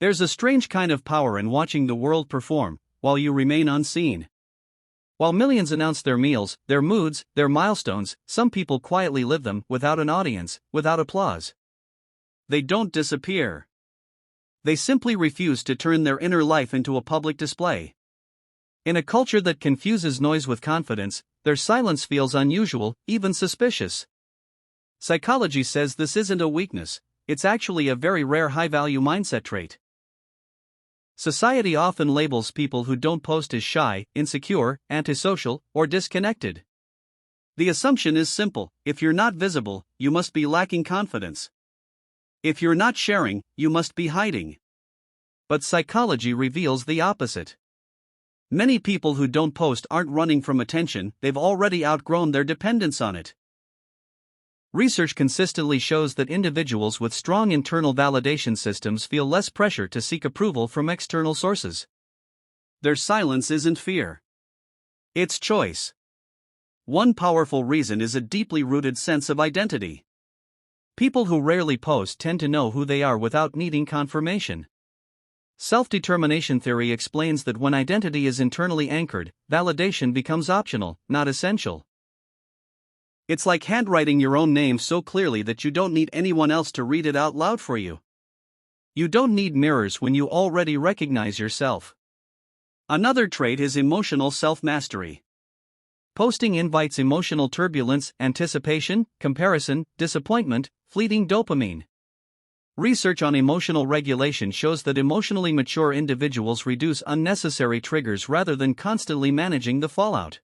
There's a strange kind of power in watching the world perform, while you remain unseen. While millions announce their meals, their moods, their milestones, some people quietly live them without an audience, without applause. They don't disappear. They simply refuse to turn their inner life into a public display. In a culture that confuses noise with confidence, their silence feels unusual, even suspicious. Psychology says this isn't a weakness, it's actually a very rare high-value mindset trait. Society often labels people who don't post as shy, insecure, antisocial, or disconnected. The assumption is simple: if you're not visible, you must be lacking confidence. If you're not sharing, you must be hiding. But psychology reveals the opposite. Many people who don't post aren't running from attention, they've already outgrown their dependence on it. Research consistently shows that individuals with strong internal validation systems feel less pressure to seek approval from external sources. Their silence isn't fear. It's choice. One powerful reason is a deeply rooted sense of identity. People who rarely post tend to know who they are without needing confirmation. Self-determination theory explains that when identity is internally anchored, validation becomes optional, not essential. It's like handwriting your own name so clearly that you don't need anyone else to read it out loud for you. You don't need mirrors when you already recognize yourself. Another trait is emotional self-mastery. Posting invites emotional turbulence, anticipation, comparison, disappointment, fleeting dopamine. Research on emotional regulation shows that emotionally mature individuals reduce unnecessary triggers rather than constantly managing the fallout.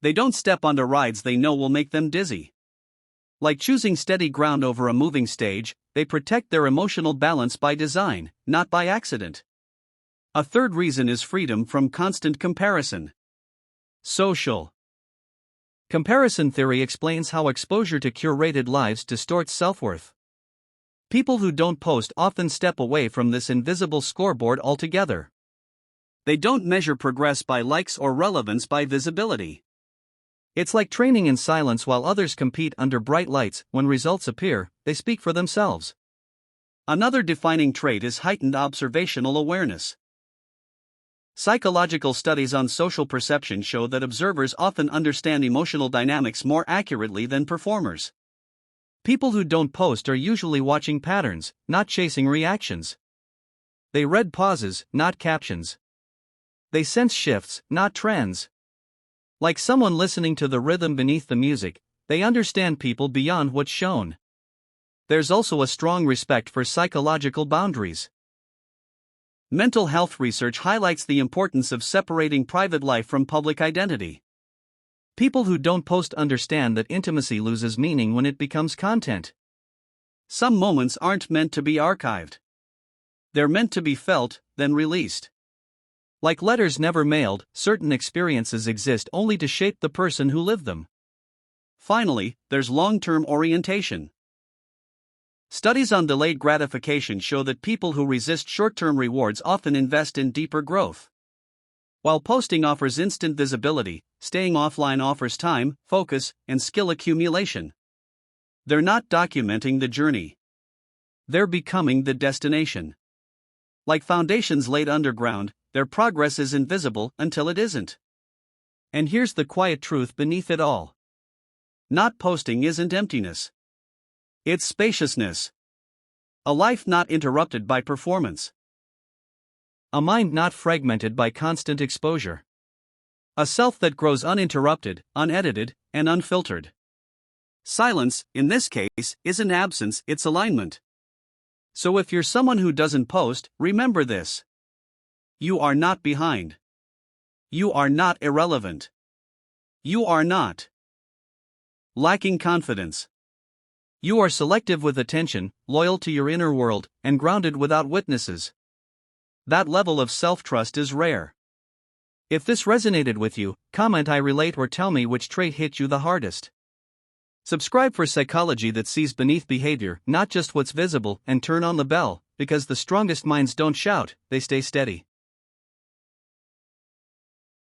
They don't step onto rides they know will make them dizzy. Like choosing steady ground over a moving stage, they protect their emotional balance by design, not by accident. A third reason is freedom from constant comparison. Social comparison theory explains how exposure to curated lives distorts self-worth. People who don't post often step away from this invisible scoreboard altogether. They don't measure progress by likes or relevance by visibility. It's like training in silence while others compete under bright lights. When results appear, they speak for themselves. Another defining trait is heightened observational awareness. Psychological studies on social perception show that observers often understand emotional dynamics more accurately than performers. People who don't post are usually watching patterns, not chasing reactions. They read pauses, not captions. They sense shifts, not trends. Like someone listening to the rhythm beneath the music, they understand people beyond what's shown. There's also a strong respect for psychological boundaries. Mental health research highlights the importance of separating private life from public identity. People who don't post understand that intimacy loses meaning when it becomes content. Some moments aren't meant to be archived. They're meant to be felt, then released. Like letters never mailed, certain experiences exist only to shape the person who lived them. Finally, there's long-term orientation. Studies on delayed gratification show that people who resist short-term rewards often invest in deeper growth. While posting offers instant visibility, staying offline offers time, focus, and skill accumulation. They're not documenting the journey. They're becoming the destination. Like foundations laid underground, their progress is invisible until it isn't. And here's the quiet truth beneath it all. Not posting isn't emptiness. It's spaciousness. A life not interrupted by performance. A mind not fragmented by constant exposure. A self that grows uninterrupted, unedited, and unfiltered. Silence, in this case, isn't absence, it's alignment. So if you're someone who doesn't post, remember this. You are not behind. You are not irrelevant. You are not lacking confidence. You are selective with attention, loyal to your inner world, and grounded without witnesses. That level of self-trust is rare. If this resonated with you, comment I relate or tell me which trait hit you the hardest. Subscribe for psychology that sees beneath behavior, not just what's visible, and turn on the bell, because the strongest minds don't shout, they stay steady.